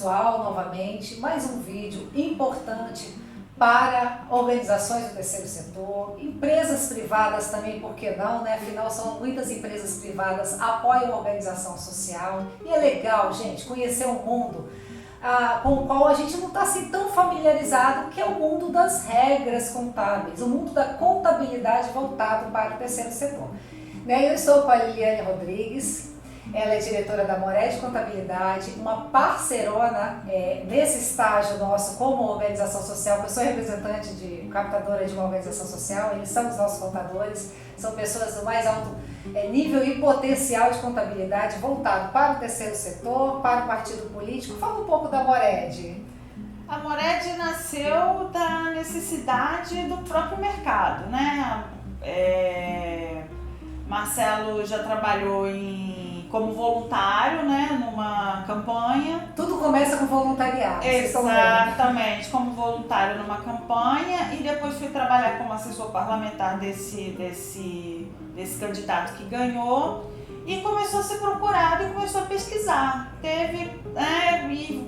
pessoal, novamente, mais um vídeo importante para organizações do terceiro setor, empresas privadas também, por que não, né? Afinal, são muitas empresas privadas apoiam a organização social e é legal, gente, conhecer um mundo com o qual a gente não está assim tão familiarizado, que é o mundo das regras contábeis, o mundo da contabilidade voltado para o terceiro setor. Eu estou com a Liliane Rodrigues. Ela é diretora da Mored Contabilidade, uma parceirona nesse estágio nosso como organização social, que eu sou representante captadora de uma organização social, eles são os nossos contadores, são pessoas do mais alto nível e potencial de contabilidade voltado para o terceiro setor, para o partido político. Fala um pouco da Mored. A Mored nasceu da necessidade do próprio mercado, né? Marcelo já trabalhou como voluntário, né, numa campanha. Tudo começa com voluntariado. Exatamente, como voluntário numa campanha, e depois fui trabalhar como assessor parlamentar desse candidato que ganhou, e começou a ser procurado e começou a pesquisar. E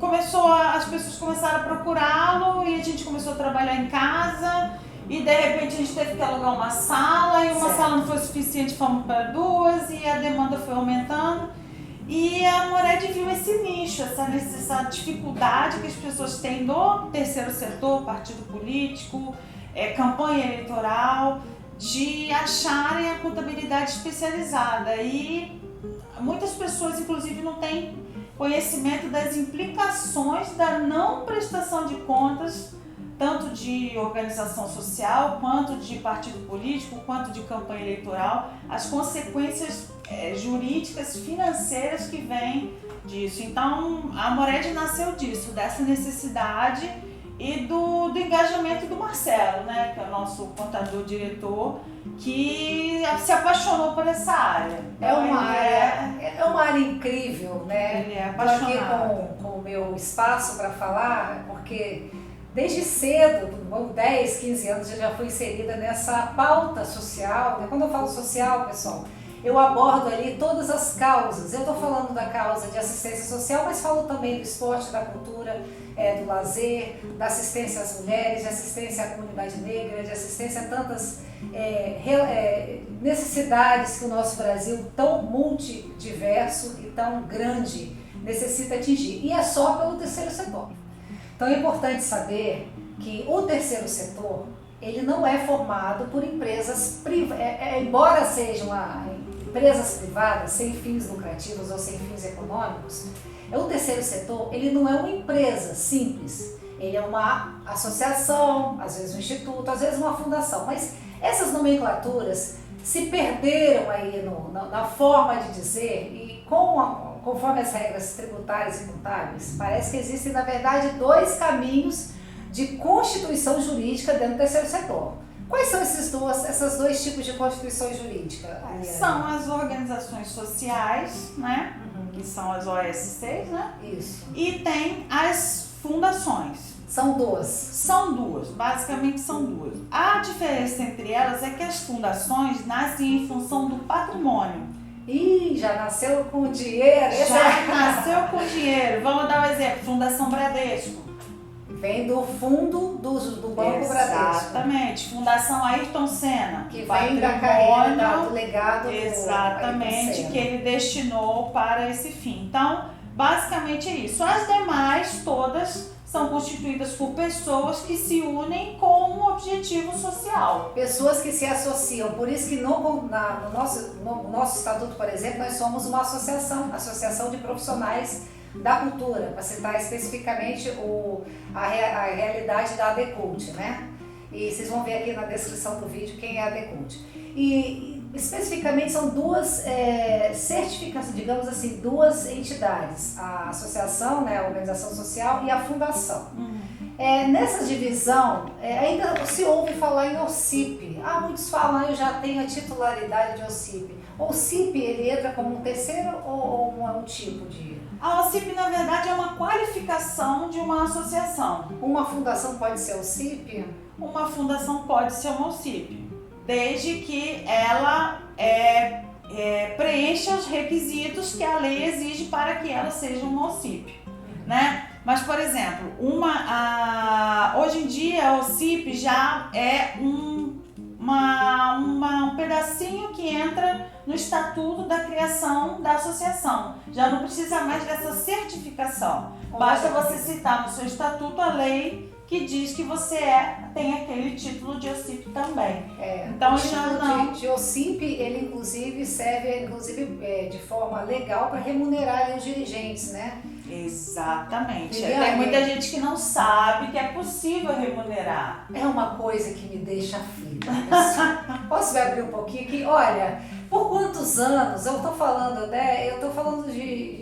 as pessoas começaram a procurá-lo, e a gente começou a trabalhar em casa. E de repente a gente teve que alugar uma sala, e uma sala não foi suficiente, fomos para duas, e a demanda foi aumentando. E a Mored viu esse nicho, essa dificuldade que as pessoas têm do terceiro setor, partido político, campanha eleitoral, de acharem a contabilidade especializada. E muitas pessoas, inclusive, não têm conhecimento das implicações da não prestação de contas, tanto de organização social, quanto de partido político, quanto de campanha eleitoral, as consequências jurídicas, financeiras que vêm disso. Então, a Mored nasceu disso, dessa necessidade e do engajamento do Marcelo, né, que é o nosso contador-diretor, que se apaixonou por essa área. É uma área incrível, né? Ele é apaixonado. Estou aqui com o meu espaço para falar, porque desde cedo, 10, 15 anos, eu já fui inserida nessa pauta social. Quando eu falo social, pessoal, eu abordo ali todas as causas. Eu estou falando da causa de assistência social, mas falo também do esporte, da cultura, do lazer, da assistência às mulheres, de assistência à comunidade negra, de assistência a tantas necessidades que o nosso Brasil, tão multidiverso e tão grande, necessita atingir. E é só pelo terceiro setor. Então é importante saber que o terceiro setor, ele não é formado por empresas privadas, embora sejam empresas privadas sem fins lucrativos ou sem fins econômicos. O terceiro setor, ele não é uma empresa simples, ele é uma associação, às vezes um instituto, às vezes uma fundação, mas essas nomenclaturas se perderam aí na forma de dizer, e conforme as regras tributárias e contábeis, parece que existem, na verdade, dois caminhos de constituição jurídica dentro do terceiro setor. Quais são esses dois tipos de constituição jurídica? São as organizações sociais, né? Que são as OSCs, né? Isso. E tem as fundações. São duas. São duas, basicamente são duas. A diferença entre elas é que as fundações nascem em função do patrimônio. Já nasceu com dinheiro. Nasceu com dinheiro. Vamos dar um exemplo. Fundação Bradesco. Vem do fundo do Banco Bradesco. Exatamente. Fundação Ayrton Senna. Que vem da carreira, do legado. Exatamente, que ele destinou para esse fim. Então, basicamente é isso. As demais, todas, são constituídas por pessoas que se unem com um objetivo social. Pessoas que se associam, por isso que no nosso estatuto, por exemplo, nós somos uma associação de profissionais da cultura, para citar especificamente a realidade da ADCult, né? E vocês vão ver aqui na descrição do vídeo quem é a ADCult. E especificamente são duas certificações, digamos assim, duas entidades, a associação, né, a organização social, e a fundação. Nessa divisão, ainda se ouve falar em OCIP. Muitos falam, eu já tenho a titularidade de OCIP. O OCIP, ele entra como um terceiro ou um tipo de... A OCIP, na verdade, é uma qualificação de uma associação. Uma fundação pode ser OCIP? Uma fundação pode ser uma OCIP, desde que ela preencha os requisitos que a lei exige para que ela seja uma OCIP, né? Mas, por exemplo, hoje em dia a OCIP já é um pedacinho que entra no estatuto da criação da associação. Já não precisa mais dessa certificação. Basta você citar no seu estatuto a lei que diz que você tem aquele título de OCIP também. Então, o título de OCIP, ele inclusive serve de forma legal para remunerar os dirigentes, né? Exatamente. Tem muita gente que não sabe que é possível remunerar. É uma coisa que me deixa aflita. Posso me abrir um pouquinho aqui? Olha, por quantos anos eu estou falando, né? Eu estou falando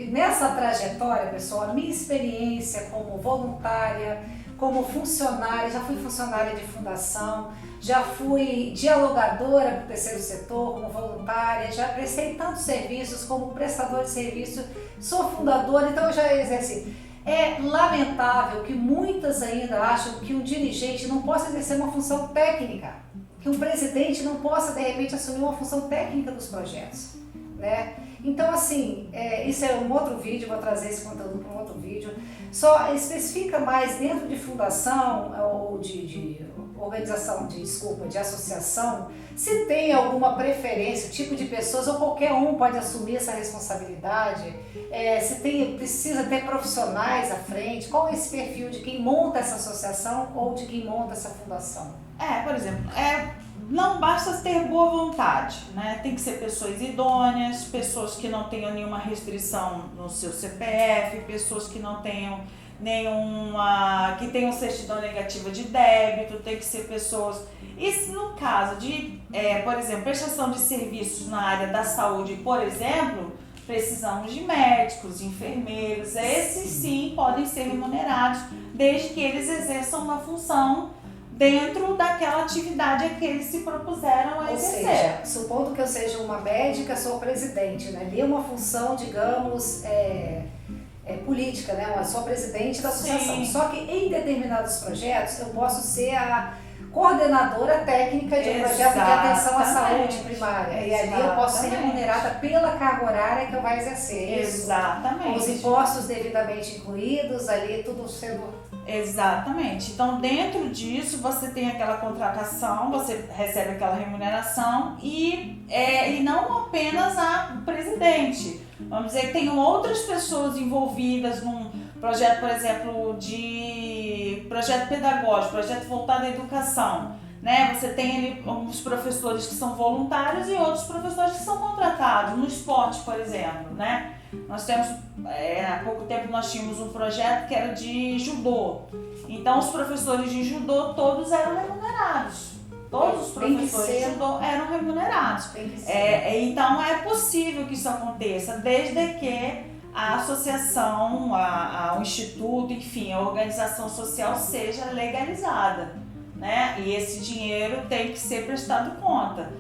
nessa trajetória, pessoal, a minha experiência como voluntária, como funcionária, já fui funcionária de fundação, já fui dialogadora para o terceiro setor, como voluntária, já prestei tantos serviços como prestador de serviço, sou fundadora, então eu já exerci. É lamentável que muitas ainda acham que um dirigente não possa exercer uma função técnica, que um presidente não possa, de repente, assumir uma função técnica dos projetos, né? Então, assim, isso é um outro vídeo, vou trazer esse conteúdo para um outro vídeo. Só especifica mais dentro de fundação ou de organização, de associação, se tem alguma preferência, tipo de pessoas, ou qualquer um pode assumir essa responsabilidade, se precisa ter profissionais à frente, qual é esse perfil de quem monta essa associação ou de quem monta essa fundação? Por exemplo, não basta ter boa vontade, né? Tem que ser pessoas idôneas, pessoas que não tenham nenhuma restrição no seu CPF, pessoas que não tenham que tenham certidão negativa de débito, tem que ser pessoas... Isso no caso de, por exemplo, prestação de serviços na área da saúde, por exemplo, precisamos de médicos, enfermeiros, esses sim podem ser remunerados, desde que eles exerçam uma função dentro daquela atividade que eles se propuseram a exercer. Ou seja, supondo que eu seja uma médica, sou presidente, né? Ali é uma função, digamos, política, né? Eu sou presidente da associação. Sim. Só que em determinados projetos eu posso ser a coordenadora técnica de um projeto de atenção à saúde primária. E ali eu posso ser remunerada pela carga horária que eu vou exercer. Exatamente. Com os impostos devidamente incluídos, ali tudo sendo... Exatamente. Então, dentro disso, você tem aquela contratação, você recebe aquela remuneração e não apenas a presidente. Vamos dizer que tem outras pessoas envolvidas num projeto, por exemplo, de projeto pedagógico, projeto voltado à educação, né? Você tem ali alguns professores que são voluntários e outros professores que são contratados, no esporte, por exemplo, né? Nós temos, há pouco tempo nós tínhamos um projeto que era de judô, então os professores de judô todos eram remunerados, todos os professores de judô eram remunerados, então é possível que isso aconteça, desde que a associação, o instituto, enfim, a organização social seja legalizada, né? E esse dinheiro tem que ser prestado conta.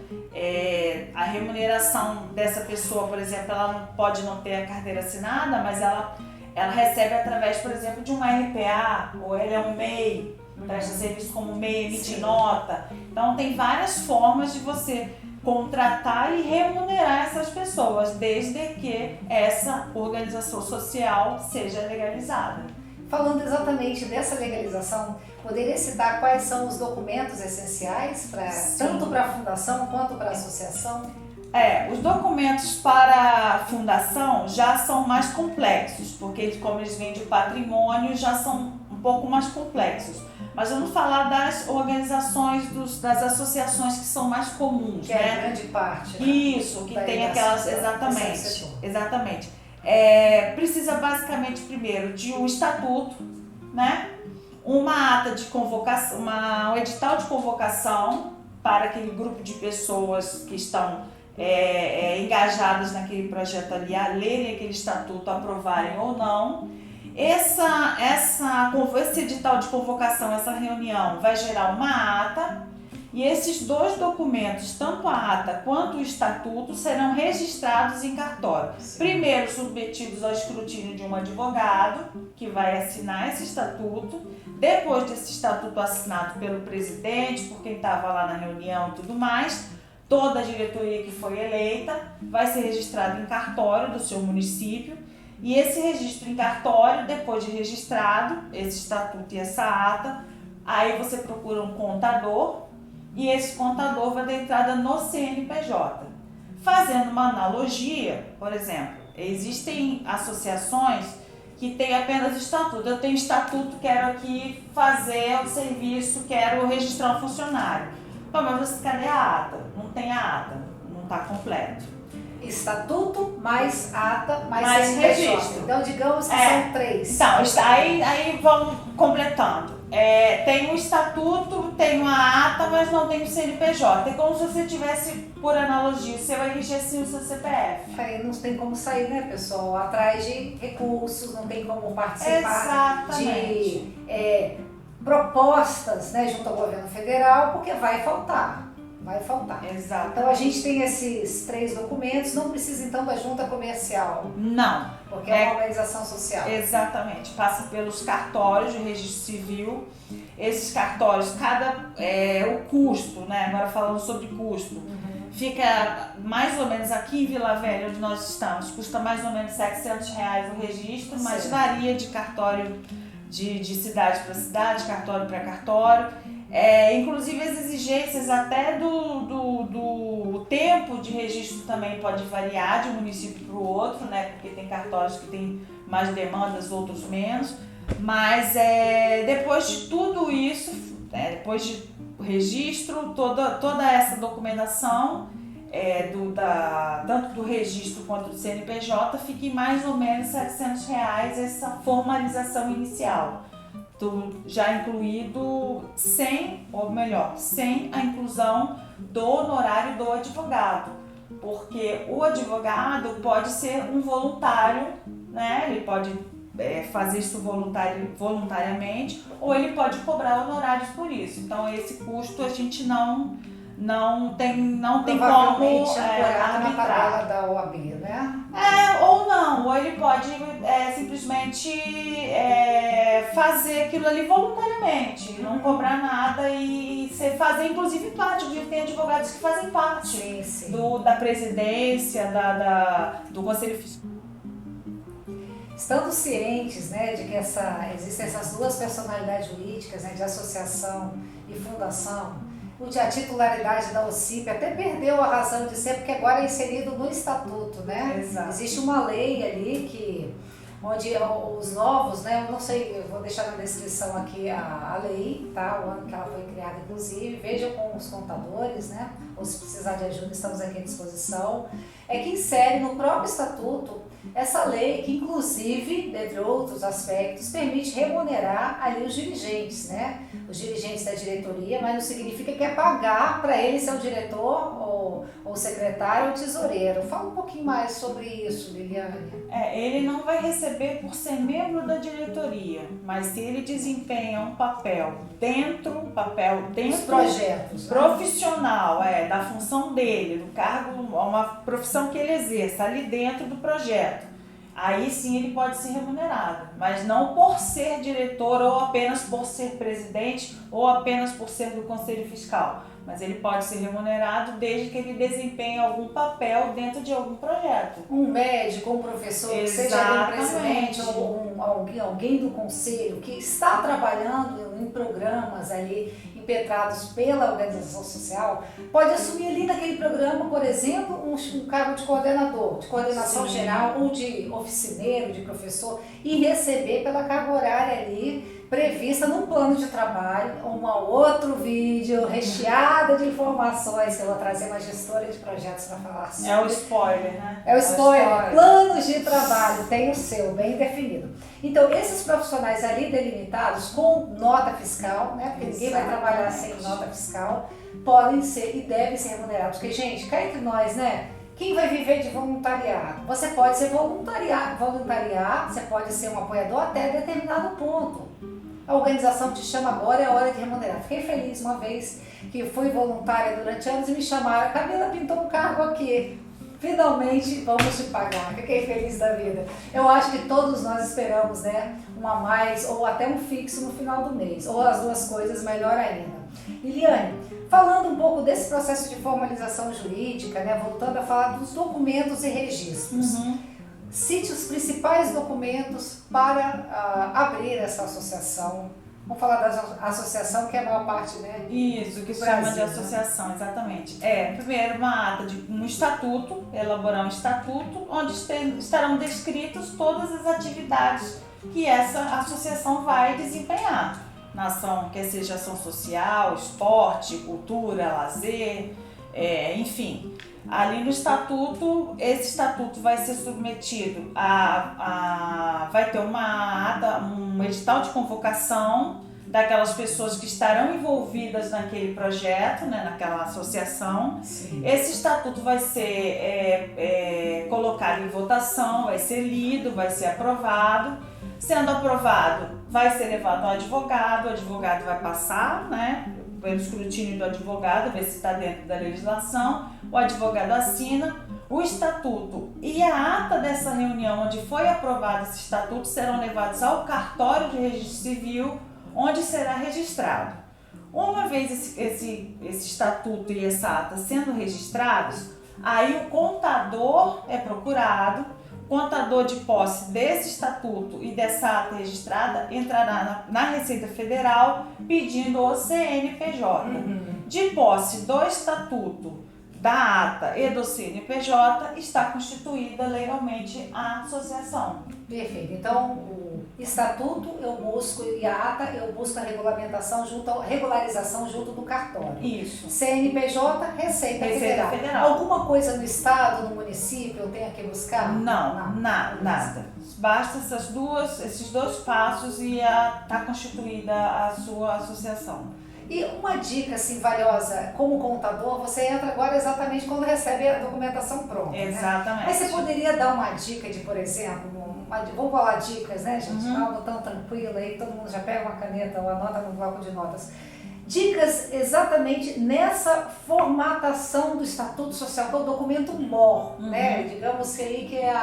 A remuneração dessa pessoa, por exemplo, ela não pode não ter a carteira assinada, mas ela recebe através, por exemplo, de uma RPA, ou ela é um MEI, presta serviço como MEI, emite nota. Então tem várias formas de você contratar e remunerar essas pessoas, desde que essa organização social seja legalizada. Falando exatamente dessa legalização, poderia citar quais são os documentos essenciais, tanto para a fundação quanto para a associação? Os documentos para a fundação já são mais complexos, porque como eles vêm de patrimônio, já são um pouco mais complexos. Mas vamos falar das organizações, das associações que são mais comuns, que é a grande parte. Né? Isso, que tem aquelas... Exatamente. Precisa basicamente primeiro de um estatuto, né? Uma ata de convocação, um edital de convocação para aquele grupo de pessoas que estão engajadas naquele projeto ali, a lerem aquele estatuto, aprovarem ou não. Esse edital de convocação, essa reunião, vai gerar uma ata e esses dois documentos, tanto a ata quanto o estatuto, serão registrados em cartório. Sim. Primeiro submetidos ao escrutínio de um advogado, que vai assinar esse estatuto. Depois desse estatuto assinado pelo presidente, por quem estava lá na reunião e tudo mais, toda a diretoria que foi eleita vai ser registrada em cartório do seu município. E esse registro em cartório, depois de registrado, esse estatuto e essa ata, aí você procura um contador e esse contador vai dar entrada no CNPJ. Fazendo uma analogia, por exemplo, existem associações que têm apenas estatuto. Eu tenho estatuto, quero aqui fazer o serviço, quero registrar um funcionário. Pô, mas cadê a ata? Não tem a ata, não está completo. Estatuto mais ata mais CNPJ. Registro. Então, digamos que são 3. Então, aí vamos completando. Tem o estatuto, tem a ata, mas não tem o CNPJ. É como se você tivesse, por analogia, o seu RG sem o seu CPF. Aí não tem como sair, né, pessoal? Atrás de recursos, não tem como participar Exatamente. de propostas, né, junto ao governo federal, porque vai faltar. Vai faltar. Exato. Então a gente tem esses 3 documentos, não precisa então da junta comercial. Não. Porque é uma organização social. Exatamente. Passa pelos cartórios de registro civil. Esses cartórios, o custo, né? Agora falando sobre custo, fica mais ou menos aqui em Vila Velha, onde nós estamos, custa mais ou menos R$700 o registro, mas varia de cartório de cidade para cidade, cartório para cartório. Inclusive as exigências até do tempo de registro também pode variar de um município para o outro, né? Porque tem cartórios que têm mais demandas, outros menos. Mas depois de tudo isso, depois de registro, toda essa documentação, tanto do registro quanto do CNPJ, fica em mais ou menos R$700 essa formalização inicial. Já incluído sem a inclusão do honorário do advogado, porque o advogado pode ser um voluntário, né? Ele pode fazer isso voluntariamente ou ele pode cobrar honorários por isso. Então esse custo a gente não tem como na tabela da OAB, né? Ou ele pode simplesmente fazer aquilo ali voluntariamente, não cobrar nada e fazer inclusive parte, tem advogados que fazem parte da presidência, do Conselho Fiscal. Estando cientes, né, de que existem essas 2 personalidades jurídicas, né, de associação e fundação, a titularidade da OCIP até perdeu a razão de ser, porque agora é inserido no estatuto, né? Exato. Existe uma lei ali onde os novos, né? Eu não sei, eu vou deixar na descrição aqui a lei, tá? O ano que ela foi criada, inclusive, vejam com os contadores, né? Ou se precisar de ajuda, estamos aqui à disposição. Que insere no próprio estatuto essa lei que, inclusive, dentre outros aspectos, permite remunerar ali os dirigentes, né? Os dirigentes da diretoria, mas não significa que é pagar para ele ser o diretor ou secretário ou tesoureiro. Fala um pouquinho mais sobre isso, Liliane. Ele não vai receber por ser membro da diretoria, mas se ele desempenha um papel dentro dos projetos, profissional, da função dele, do cargo, uma profissão que ele exerça ali dentro do projeto, aí sim ele pode ser remunerado, mas não por ser diretor ou apenas por ser presidente ou apenas por ser do Conselho Fiscal. Mas ele pode ser remunerado desde que ele desempenhe algum papel dentro de algum projeto. Um médico, um professor, que seja um presidente ou alguém do conselho que está trabalhando em programas ali impetrados pela organização social, pode assumir ali naquele programa, por exemplo, um cargo de coordenador, de coordenação geral ou de oficineiro, de professor, e receber pela carga horária ali prevista num plano de trabalho, outro vídeo recheado de informações que eu vou trazer uma gestora de projetos para falar sobre. É o spoiler, né? É o spoiler. Planos de trabalho, tem o seu, bem definido. Então, esses profissionais ali delimitados com nota fiscal, né? Porque ninguém vai trabalhar sem nota fiscal, podem ser e devem ser remunerados. Porque, gente, cá entre nós, né? Quem vai viver de voluntariado? Você pode ser voluntariar, você pode ser um apoiador até determinado ponto. A organização te chama agora, é a hora de remunerar. Fiquei feliz uma vez que fui voluntária durante anos e me chamaram. Camila pintou um cargo aqui. Finalmente vamos te pagar. Fiquei feliz da vida. Eu acho que todos nós esperamos, né? Um a mais ou até um fixo no final do mês. Ou as 2 coisas, melhor ainda. Liliane, falando um pouco desse processo de formalização jurídica, né? Voltando a falar dos documentos e registros. cite os principais documentos para abrir essa associação. Vamos falar da associação, que é a maior parte, né? Isso, que se chama de associação, exatamente. Primeiro uma ata de um estatuto, elaborar um estatuto, onde estarão descritas todas as atividades que essa associação vai desempenhar. Na ação, quer seja ação social, esporte, cultura, lazer, enfim. Ali no estatuto, esse estatuto vai ser submetido vai ter uma ata, um edital de convocação daquelas pessoas que estarão envolvidas naquele projeto, né, naquela associação. Sim. Esse estatuto vai ser colocado em votação, vai ser lido, vai ser aprovado. Sendo aprovado, vai ser levado ao advogado, o advogado vai passar, né, pelo escrutínio do advogado, ver se está dentro da legislação, o advogado assina o estatuto e a ata dessa reunião onde foi aprovado esse estatuto serão levados ao cartório de registro civil, onde será registrado. Uma vez esse estatuto e essa ata sendo registrados, aí o contador é procurado, o contador de posse desse estatuto e dessa ata registrada entrará na Receita Federal pedindo o CNPJ. De posse do estatuto, da ata e do CNPJ, está constituída legalmente a associação. Perfeito. Então, o estatuto eu busco e a ata eu busco a regularização junto do cartório. Isso. CNPJ, Receita Federal. Alguma coisa no estado, no município, eu tenho que buscar? Não, nada. Basta esses dois passos e está constituída a sua associação. E uma dica assim valiosa, como contador, você entra agora exatamente quando recebe a documentação pronta. Exatamente. Né? Mas você poderia dar uma dica de, por exemplo, vamos falar dicas, né, gente? Algo tão tranquilo aí, todo mundo já pega uma caneta ou anota no bloco de notas. Dicas exatamente nessa formatação do Estatuto Social, que é o documento MOR, né? Digamos que aí que é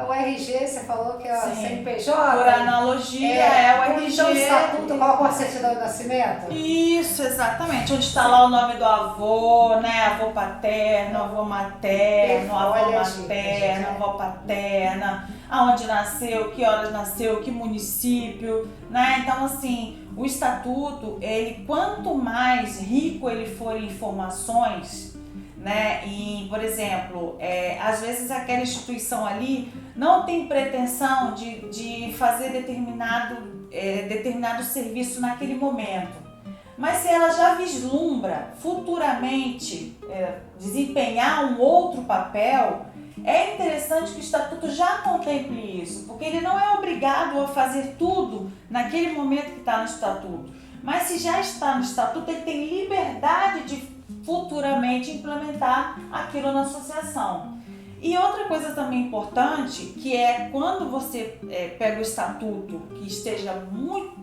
o RG, você falou que é a CNPJ. Por analogia, o RG. Então, o estatuto coloca a certidão de nascimento? Isso, exatamente. Onde está lá o nome do avô, né? Avô paterno, avô materno, avó materna, avó paterna, aonde nasceu, que horas nasceu, que município, né? Então, assim, o estatuto, quanto mais rico ele for em informações, né? E, por exemplo, às vezes aquela instituição ali não tem pretensão de fazer determinado serviço naquele momento, mas se ela já vislumbra futuramente desempenhar um outro papel, é interessante que o estatuto já contemple isso, porque ele não é obrigado a fazer tudo naquele momento que está no estatuto, mas se já está no estatuto, ele tem liberdade de futuramente implementar aquilo na associação. E outra coisa também importante, que é quando você pega o estatuto, que esteja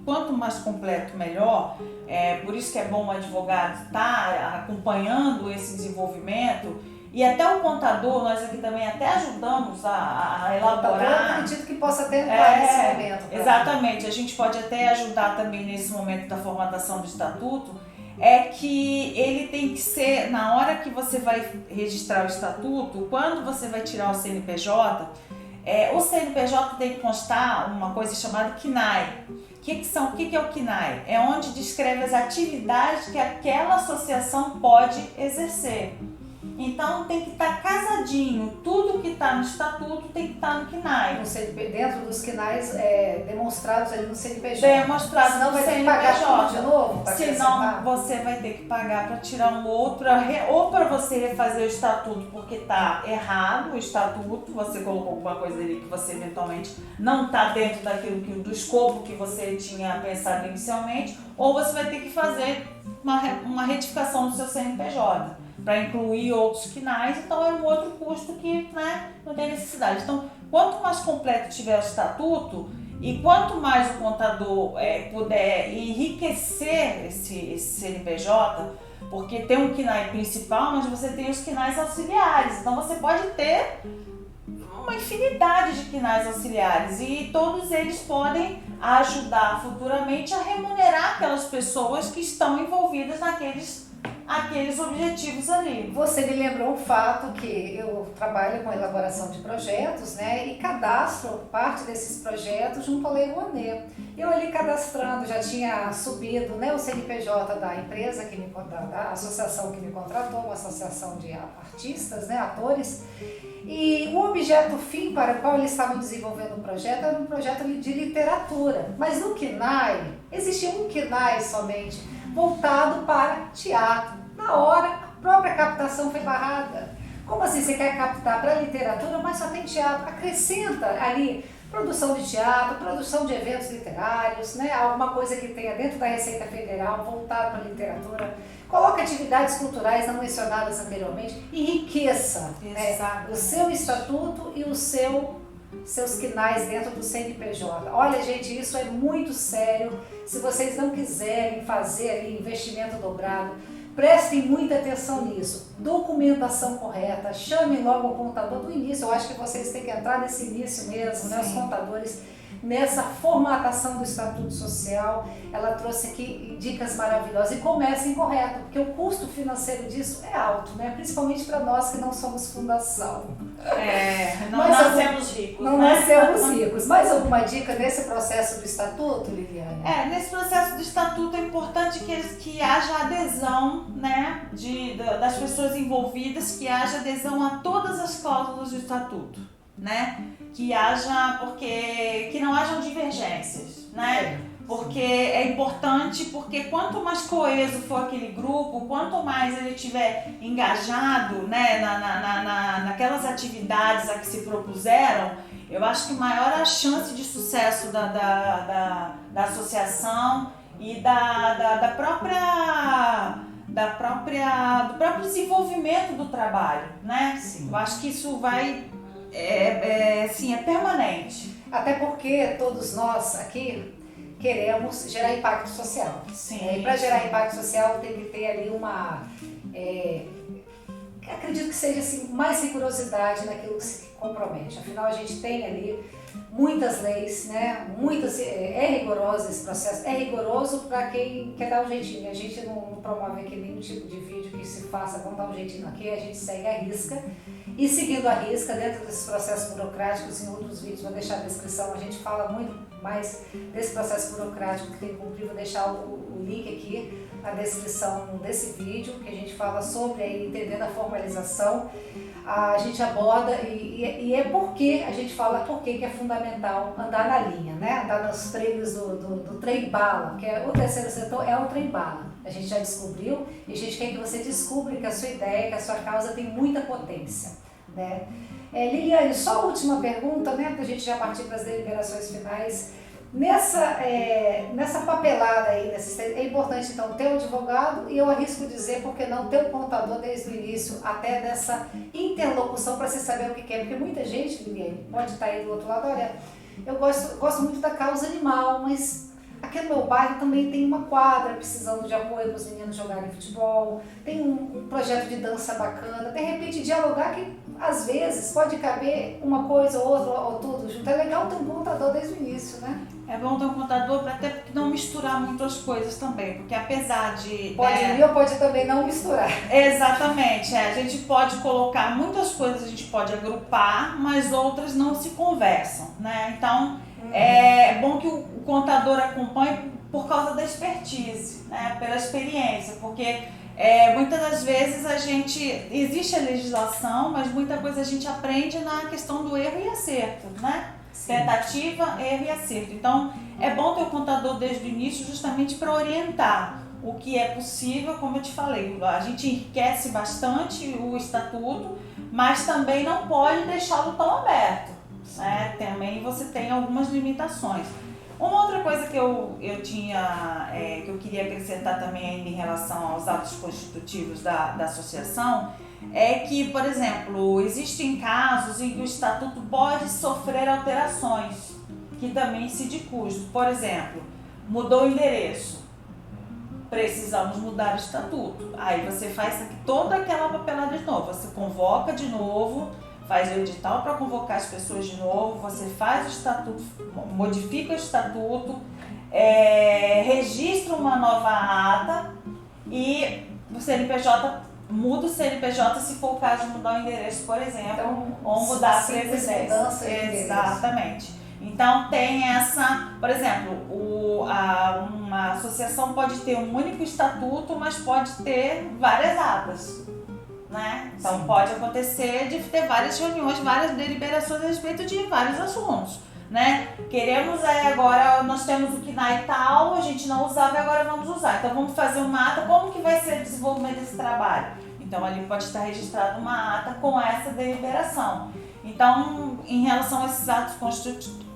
quanto mais completo, melhor, por isso que é bom o advogado estar acompanhando esse desenvolvimento, e até o contador, nós aqui também até ajudamos a elaborar. Eu acredito que possa ter nesse momento. Exatamente, a gente pode até ajudar também nesse momento da formatação do estatuto, que ele tem que ser, na hora que você vai registrar o estatuto, quando você vai tirar o CNPJ, o CNPJ tem que constar uma coisa chamada CNAE. O que é o CNAE? É onde descreve as atividades que aquela associação pode exercer. Então tem que estar casadinho, tudo que está no estatuto tem que estar no CNAE. Dentro dos CNAEs demonstrados ali no CNPJ. Demonstrado Senão no vai ter que CNPJ. pagar tudo de novo? Senão você vai ter que pagar para tirar um outro, ou para você refazer o estatuto porque está errado o estatuto, você colocou alguma coisa ali que você eventualmente não está dentro do escopo que você tinha pensado inicialmente, ou você vai ter que fazer uma retificação do seu CNPJ. Para incluir outros CNAEs, então é um outro custo que, né, não tem necessidade. Então, quanto mais completo tiver o estatuto e quanto mais o contador puder enriquecer esse CNPJ, porque tem um CNAE principal, mas você tem os CNAEs auxiliares, então você pode ter uma infinidade de CNAEs auxiliares e todos eles podem ajudar futuramente a remunerar aquelas pessoas que estão envolvidas naqueles aqueles objetivos ali. Você me lembrou um fato que eu trabalho com elaboração de projetos, né, e cadastro parte desses projetos junto à Lei Rouanet. Eu ali cadastrando, já tinha subido, né, o CNPJ da empresa, da associação que me contratou, uma associação de artistas, né, atores, e o objeto fim para o qual eles estavam desenvolvendo o projeto era um projeto de literatura, mas no KNAI, existia um KNAI somente, voltado para teatro. Na hora, a própria captação foi barrada. Como assim você quer captar para literatura, mas só tem teatro? Acrescenta ali produção de teatro, produção de eventos literários, né? Alguma coisa que tenha dentro da Receita Federal voltado para a literatura. Coloca atividades culturais não mencionadas anteriormente, enriqueça, né, o seu estatuto e os seus quinais dentro do CNPJ. Olha, gente, isso é muito sério. Se vocês não quiserem fazer ali investimento dobrado, prestem muita atenção nisso. Documentação correta, chame logo o contador do início. Eu acho que vocês têm que entrar nesse início mesmo, né? Os contadores, nessa formatação do Estatuto Social. Ela trouxe aqui dicas maravilhosas. E comecem correto, porque o custo financeiro disso é alto, né? Principalmente para nós que não somos fundação. Não nascemos ricos. Não nascemos ricos. Mais alguma dica nesse processo do Estatuto, Liliane? Nesse processo do Estatuto é importante que haja adesão, né, das pessoas envolvidas, que haja adesão a todas as cláusulas do Estatuto, né? Que não hajam divergências, né? Porque é importante, porque quanto mais coeso for aquele grupo, quanto mais ele estiver engajado, né, naquelas atividades a que se propuseram, eu acho que maior a chance de sucesso da associação e do próprio desenvolvimento do trabalho, né? Sim. Eu acho que isso vai, é permanente. Até porque todos nós aqui queremos gerar impacto social. Sim. E para gerar impacto social tem que ter ali acredito que seja assim, mais rigorosidade naquilo que se compromete. Afinal, a gente tem ali muitas leis, né? É rigoroso esse processo. É rigoroso para quem quer dar um jeitinho. A gente não promove aqui nenhum tipo de vídeo que se faça, vamos dar um jeitinho aqui, a gente segue a risca. E seguindo a risca, dentro desses processos burocráticos, em outros vídeos, vou deixar a descrição, a gente fala muito mais desse processo burocrático que tem que cumprir, vou deixar o link aqui na descrição desse vídeo, que a gente fala sobre aí, entendendo a formalização. A gente aborda e é porque a gente fala porque que é fundamental andar na linha, né? Andar nos trilhos do trem-bala, que o terceiro setor é o trem-bala. A gente já descobriu e a gente quer que você descubra que a sua ideia, que a sua causa tem muita potência, né? Liliane, só a última pergunta, né? Para a gente já partir para as deliberações finais. Nessa papelada aí, é importante então ter um advogado e eu arrisco dizer, porque não ter um contador desde o início até dessa interlocução para você saber o que quer, porque muita gente, Liliane, pode estar aí do outro lado, olha, eu gosto muito da causa animal, mas aqui no meu bairro também tem uma quadra precisando de apoio para os meninos jogarem futebol, tem um projeto de dança bacana, de repente dialogar que às vezes pode caber uma coisa ou outra ou tudo junto. É legal ter um contador desde o início, né? É bom ter um contador até porque não misturar muito as coisas também, porque apesar de... Pode ir ou pode também não misturar. Exatamente, a gente pode colocar muitas coisas, a gente pode agrupar, mas outras não se conversam, né? Então, é bom que o contador acompanhe por causa da expertise, né? Pela experiência, porque muitas das vezes existe a legislação, mas muita coisa a gente aprende na questão do erro e acerto, né? Sim. Tentativa, erro e acerto. Então, é bom ter o contador desde o início justamente para orientar o que é possível, como eu te falei. A gente enriquece bastante o estatuto, mas também não pode deixá-lo tão aberto, né? Também você tem algumas limitações. Uma outra coisa que eu queria acrescentar também ainda em relação aos atos constitutivos da associação é que, por exemplo, existem casos em que o estatuto pode sofrer alterações que também incide custo. Por exemplo, mudou o endereço, precisamos mudar o estatuto. Aí você faz toda aquela papelada de novo, você convoca de novo, faz o edital para convocar as pessoas de novo, você faz o estatuto, modifica o estatuto, registra uma nova ata e o CNPJ, muda o CNPJ se for o caso de mudar o endereço, por exemplo, Então, ou mudar a simples presidência. mudança de endereço. Exatamente. Então tem essa, por exemplo, uma associação pode ter um único estatuto, mas pode ter várias atas, né? Então Sim. pode acontecer de ter várias reuniões, várias deliberações a respeito de vários assuntos, né? Queremos agora, nós temos o KNAI tal, a gente não usava e agora vamos usar. Então vamos fazer uma ata, como que vai ser o desenvolvimento desse trabalho? Então ali pode estar registrada uma ata com essa deliberação. Então, em relação a esses atos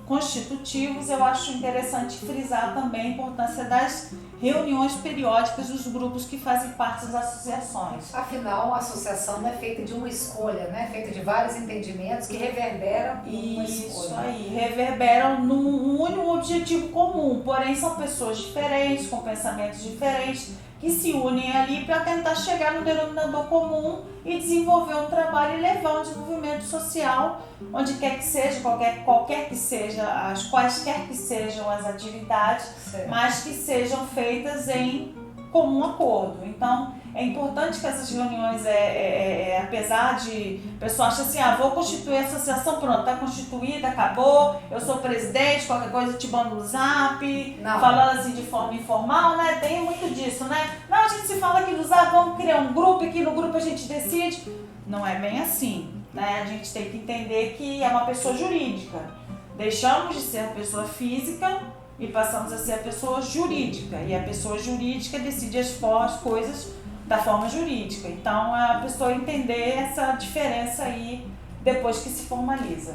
constitutivos, eu acho interessante frisar também a importância das reuniões periódicas dos grupos que fazem parte das associações. Afinal, a associação não é feita de uma escolha, né? É feita de vários entendimentos que reverberam em uma escolha. Isso aí, reverberam num único objetivo comum, porém são pessoas diferentes, com pensamentos diferentes, que se unem ali para tentar chegar no denominador comum e desenvolver um trabalho e levar um desenvolvimento social, onde quer que seja, qualquer que seja, quaisquer que sejam as atividades, Certo. mas que sejam feitas em comum acordo. Então, é importante que essas reuniões, apesar de a pessoa achar assim, vou constituir a associação, pronto, está constituída, acabou, eu sou presidente, qualquer coisa eu te mando no zap, Não. falando assim de forma informal, né? Tem muito disso, né? Não, a gente se fala aqui no zap, vamos criar um grupo, aqui no grupo a gente decide. Não é bem assim, né? A gente tem que entender que é uma pessoa jurídica. Deixamos de ser a pessoa física e passamos a ser a pessoa jurídica. E a pessoa jurídica decide as coisas da forma jurídica. Então, a pessoa entender essa diferença aí depois que se formaliza.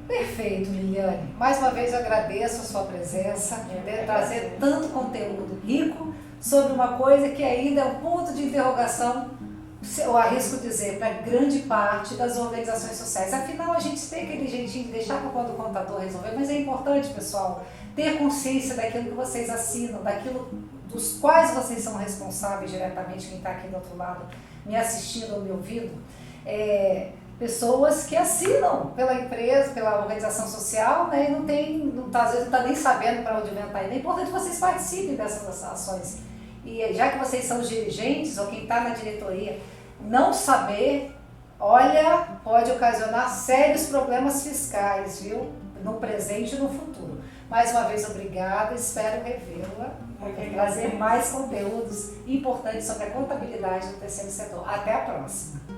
Perfeito, Liliane. Mais uma vez eu agradeço a sua presença, poder trazer tanto conteúdo rico sobre uma coisa que ainda é um ponto de interrogação, eu arrisco dizer, para grande parte das organizações sociais. Afinal, a gente tem aquele jeitinho de deixar para quando o contador resolver, mas é importante, pessoal, ter consciência daquilo que vocês assinam, daquilo dos quais vocês são responsáveis diretamente, quem está aqui do outro lado me assistindo ou me ouvindo, pessoas que assinam pela empresa, pela organização social, né, e às vezes não está nem sabendo para onde vem. É importante que vocês participem dessas ações. E já que vocês são os dirigentes ou quem está na diretoria, não saber, olha, pode ocasionar sérios problemas fiscais, viu? No presente e no futuro. Mais uma vez, obrigada, espero revê-la, trazer mais conteúdos importantes sobre a contabilidade do terceiro setor. Até a próxima!